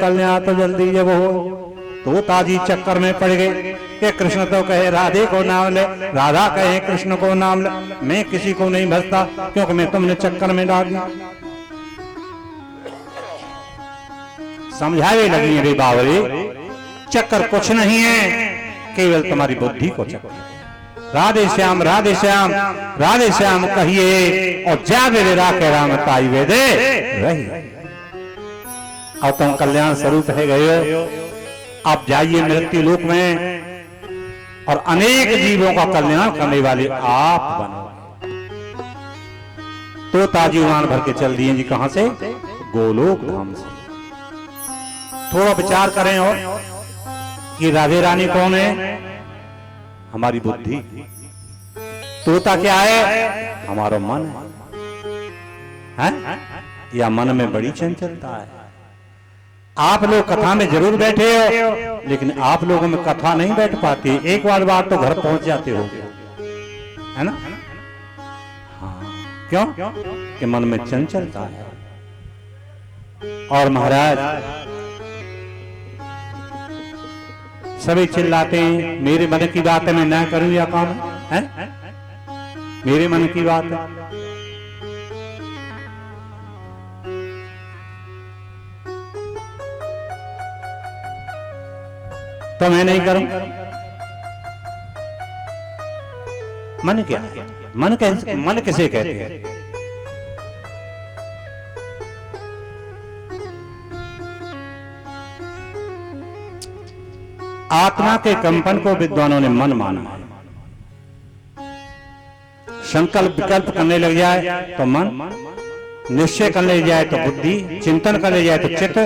कल्याण तो जल्दी जब हो। तो ताजी चक्कर में पड़ गए कि कृष्ण तो कहे राधे को नाम ले, राधा कहे कृष्ण को नाम ले, मैं किसी को नहीं भजता क्योंकि मैं तुमने चक्कर में डाल दिया। समझावे लगी रे बावरे, चक्कर कुछ नहीं है, केवल तुम्हारी बुद्धि को चक्कर। राधे श्याम राधे श्याम राधे श्याम कहिए और जावे रे राखे राम ताई वे दे रही। अब तुम कल्याण स्वरूप है गए हो, आप जाइए मृत्यु लोक में और अनेक जीवों का कल्याण करने वाले आप बनो। तो ताजी उड़ान भर के चल दिए जी। कहां से? गोलोक धाम से। थोड़ा विचार करें और कि राधे रानी कौन है? हमारी बुद्धि। तोता क्या है? हमारा मन है, या मन में बड़ी चंचलता है। आप लोग कथा में जरूर बैठे हो, लेकिन आप लोगों में कथा नहीं बैठ पाती। एक बार तो घर पहुंच जाते हो, है ना? हाँ, क्यों? कि मन में चंचलता है। और महाराज सभी चिल्लाते हैं मेरे मन की बात है, मैं ना करूं या काम है? मेरे मन की बात है। तो मैं नहीं करूं। मन क्या है? मन किसे कहते हैं? आत्मा के कंपन को विद्वानों ने मन माना है। संकल्प विकल्प करने लग जाए तो मन, निश्चय करने लग जाए तो बुद्धि, चिंतन करने जाए तो चित्त,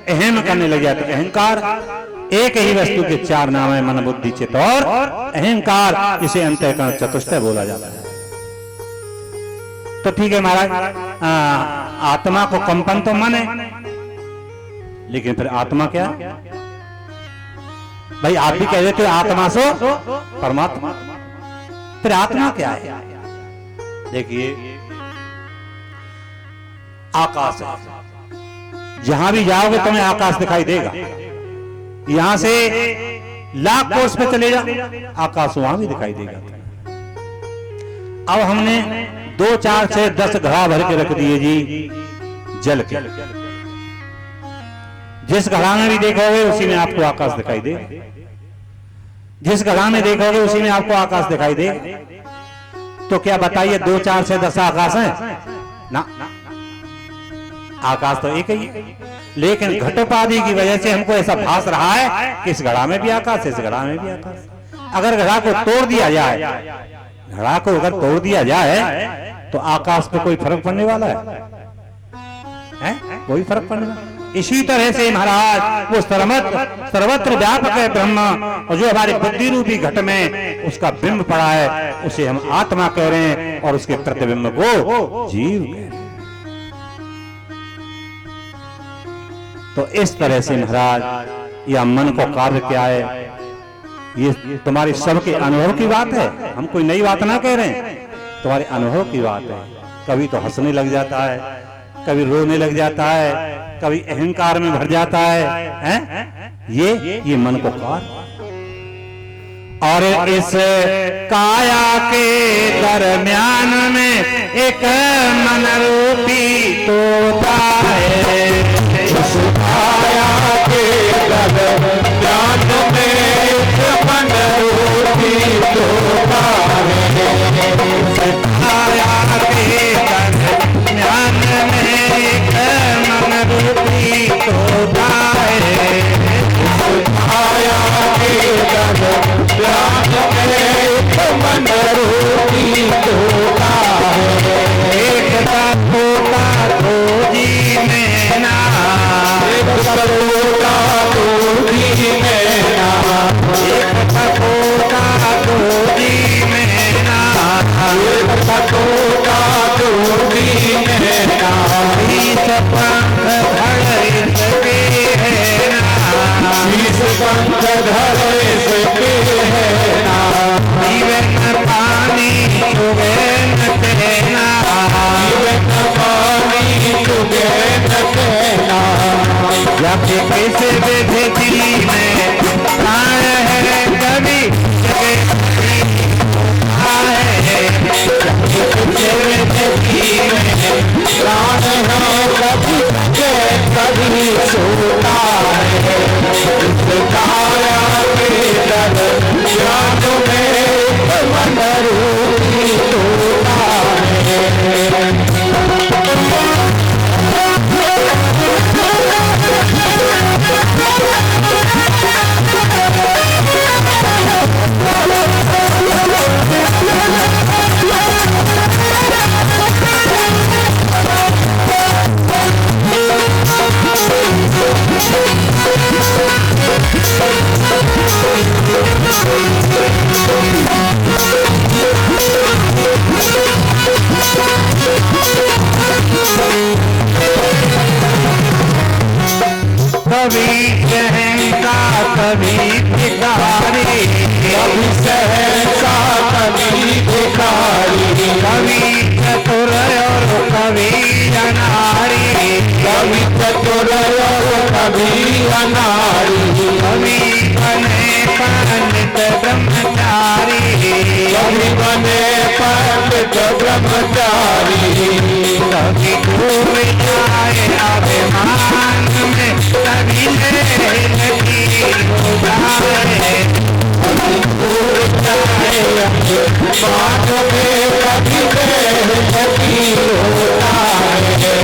अहम करने लग जाए तो अहंकार। एक ही वस्तु के चार नाम है, मन बुद्धि चित्त और अहंकार। इसे अंतःकरण चतुष्टय बोला जाता है। तो ठीक है महाराज, आत्मा को कंपन तो मन है, लेकिन फिर आत्मा क्या? भाई आप भी कह देते हो आत्मा सो परमात्मा, फिर आत्मा क्या है? देखिए आकाश है, जहां भी जाओगे तुम्हें आकाश दिखाई देगा। यहां से लाख कोस पे चले जाओ, आकाश वहां भी दिखाई देगा। अब हमने 2 4 6 10 घड़ा भर के रख दिए जी जल के। जिस घड़ा में भी देखोगे उसी में आपको आकाश दिखाई दे। जिस घड़ा में देखोगे उसी में आपको आकाश दिखाई दे। तो क्या बताइए 2 4 6 10 आकाश है ना? आकाश तो एक ही है, लेकिन घटोपाधि की वजह से हमको ऐसा भास रहा है कि इस घड़ा में भी आकाश, इस घड़ा में भी आकाश। अगर घड़ा को तोड़ दिया जाए, घड़ा को अगर तोड़ दिया जाए तो आकाश पे कोई फर्क पड़ने वाला है? कोई फर्क पड़ने वाला? इसी तरह से महाराज वो सर्वत्र व्यापक है ब्रह्म, और जो हमारे बुद्धि रूपी घट में उसका बिंब पड़ा है उसे हम आत्मा कह रहे हैं, और उसके प्रतिबिंब को जीव कह रहे हैं। तो इस तरह से महाराज यह मन को कार्य क्या है, ये तुम्हारे सबके अनुभव की बात है। हम कोई नई बात ना कह रहे हैं, तुम्हारे अनुभव की बात है। कभी तो हंसने लग जाता है, कभी रोने लग जाता है, कभी अहंकार में भर जाता है? ये मन को कार्य। और इस काया के दरम्यान में एक मन रूपी तोता है। इस काया के दरम्यान में एक मन रूपी तोता है। इस काया के दरम्यान में एक मन रूपी तोता है। इस काया के दरम्यान में एक मन रूपी तोता है। एक तोता खोजी में ना, एक इस विधि में प्राण है कभी जगह है, प्राण है कभी कभी सोता है, इस काया के दर याद में मन रूपी तोता है। कभी सहसा कभी भिखारी, कभी सहसा कभी भिखारी, कभी चतुर और कभी अनारी, कभी चतुर और कभी अनारी, कभी बने पंडित ब्रह्मचारी, कभी बने पंडित ब्रह्मचारी, कभी डूब जाए अभिमान में, कभी लगी हो जाए, कभी डूब जाए अभिमान में, कभी लगी होता है,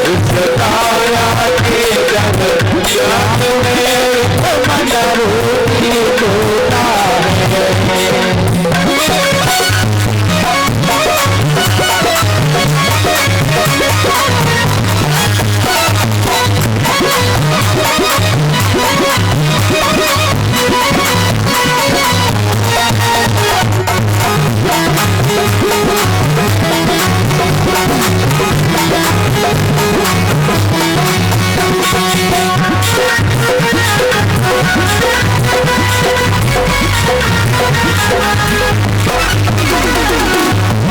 इस काया के जग में मन रूपी होता है।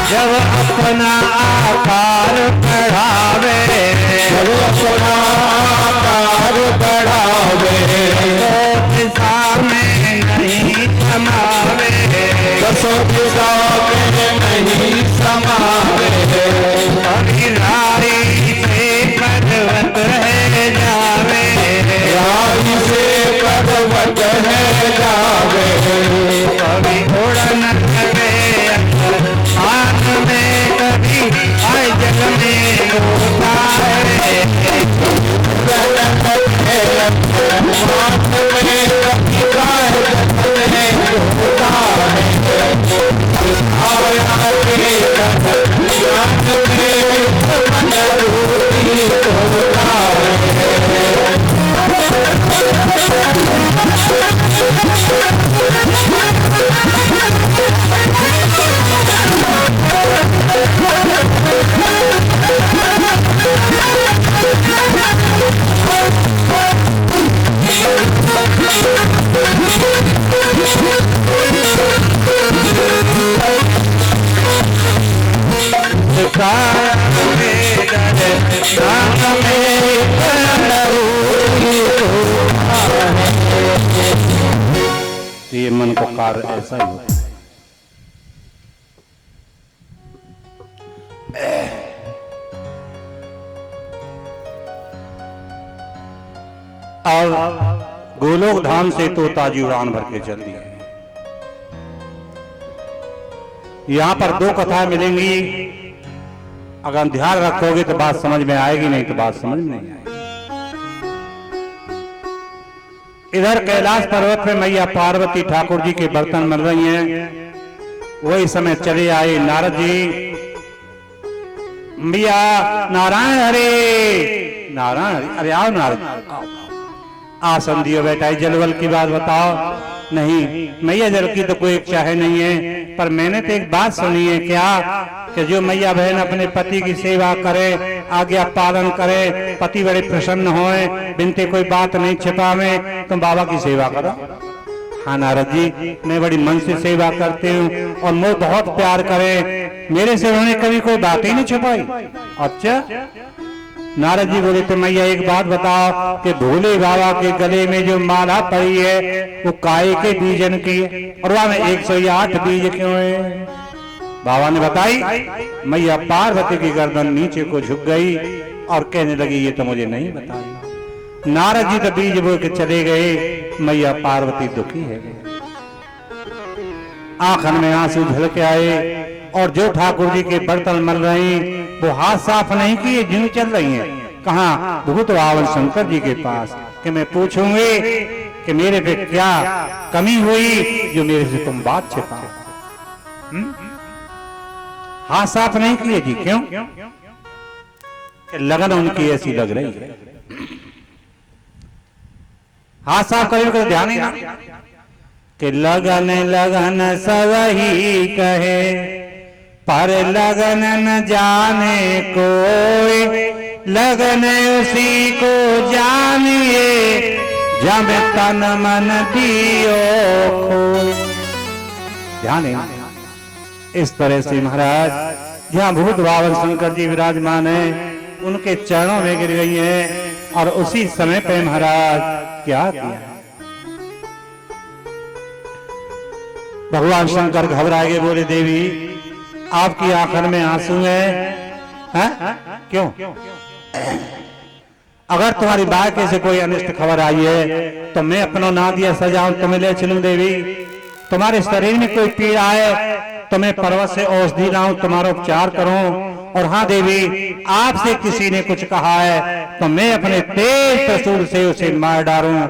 जब अपना आकार बढ़ावे, जब अपना आकार बढ़ावे, तो दिशा में नहीं समावे, दसों दिशा में नहीं समावे, कभी राही से पर्वत है जावे, राही से पर्वत है जावे, कभी उड़न लगे आन में, कभी आय जग में होता है, माथ में कभी गाय जग में होता है, आया के याद में मन रूपी होता है। ये मन का कार्य ऐसा ही होता है। और गोलोक धाम से तो ताजी उड़ान भर के चल दिया। यहां पर दो कथाएं मिलेंगी, अगर ध्यान रखोगे तो बात समझ में आएगी, नहीं तो बात समझ में नहीं आएगी। इधर कैलाश पर्वत पे मैया पार्वती ठाकुर जी के बर्तन बन रही हैं। वही समय चले आए नारद जी, मैया नारायण हरे, नारायण हरे, अरे आओ नारद, आसन दियो बेटा, जलवल की बात बताओ। नहीं मैया जल की तो कोई इच्छा है नहीं है, पर मैंने तो एक बात सुनी है क्या, कि जो मैया बहन अपने पति की सेवा करे, आज्ञा पालन करे, पति बड़े प्रसन्न होए, बिनते कोई बात नहीं छिपावे, तुम बाबा की सेवा करो। हाँ नारद जी, मैं बड़ी मन से सेवा करती हूँ और मुझे बहुत प्यार करे, मेरे से उन्होंने कभी कोई बात ही नहीं छिपाई। अच्छा नारद जी बोले तो मैया एक बात बताओ कि भोले बाबा के गले में जो माला पड़ी है वो काय के बीजन की है और वहां में 108 बीज क्यों है? बाबा ने बताई। मैया पार्वती की गर्दन नीचे को झुक गई और कहने लगी ये तो मुझे नहीं बताई। नारद जी तो बीज बोल के चले गए। मैया पार्वती दुखी है, आंखन में आंसू झलके आए और जो ठाकुर जी के बर्तन मल रही वो हाथ साफ नहीं किए, यूं चल रही हैं। कहाँ? भूत रावण शंकर जी के पास कि मैं पूछूंगी कि मेरे पे क्या कमी हुई जो मेरे से तुम बात छिपा। हाथ साफ नहीं किए जी, क्यों? कि लगन उनकी ऐसी लग रही है। हाथ साफ करें तो ध्यान ही ना कि लगन लगन सबही कहे पर लगन न जाने कोई, लगन उसी को जानिए जब तन मन दियो खोए। ध्यान है। इस तरह से महाराज जहाँ भूत बावन शंकर जी विराजमान है उनके चरणों में गिर गई है और उसी समय पे महाराज क्या किया? भगवान शंकर घबरा के बोले देवी आपकी आंखों में आंसू है? क्यों? अगर तुम्हारी बात से कोई अनिष्ट खबर आई है तो मैं अपना ना दिया सजाऊं तुम्हें ले चलूं देवी। तुम्हारे शरीर में कोई पीड़ा है तो मैं पर्वत से औषधि लाऊं तुम्हारा उपचार करूं। और हाँ देवी आपसे किसी ने कुछ कहा है तो मैं अपने तेज त्रिशूल से उसे मार डालूं,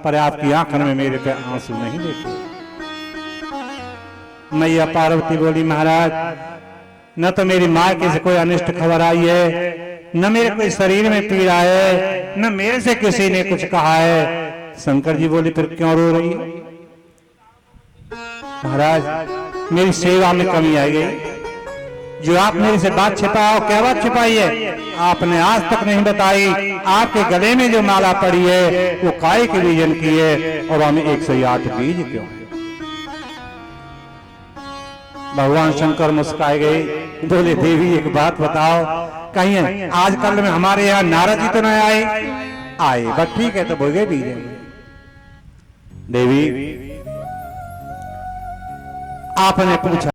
पर आपकी आंखों में मेरे पे आंसू नहीं देखे। मैया पार्वती बोली महाराज न तो मेरी माँ के से कोई अनिष्ट खबर आई है, न मेरे कोई शरीर में पीड़ा है, न मेरे से किसी ने कुछ कहा है। शंकर जी बोले फिर क्यों रो रही है? महाराज मेरी सेवा में कमी आई गई। जो आप मेरे से बात छिपाओ, क्या बात छिपाई है? आपने आज तक नहीं बताई। आपके गले में जो माला पड़ी है वो काय के बीजन की है और हमें 108 बीज क्यों? भगवान शंकर मुस्काए गए, बोले देवी एक बात बताओ, कहीं आजकल में हमारे यहाँ नारद जी तो नहीं आए? बस ठीक है तो बोल गए बीज। देवी आपने पूछा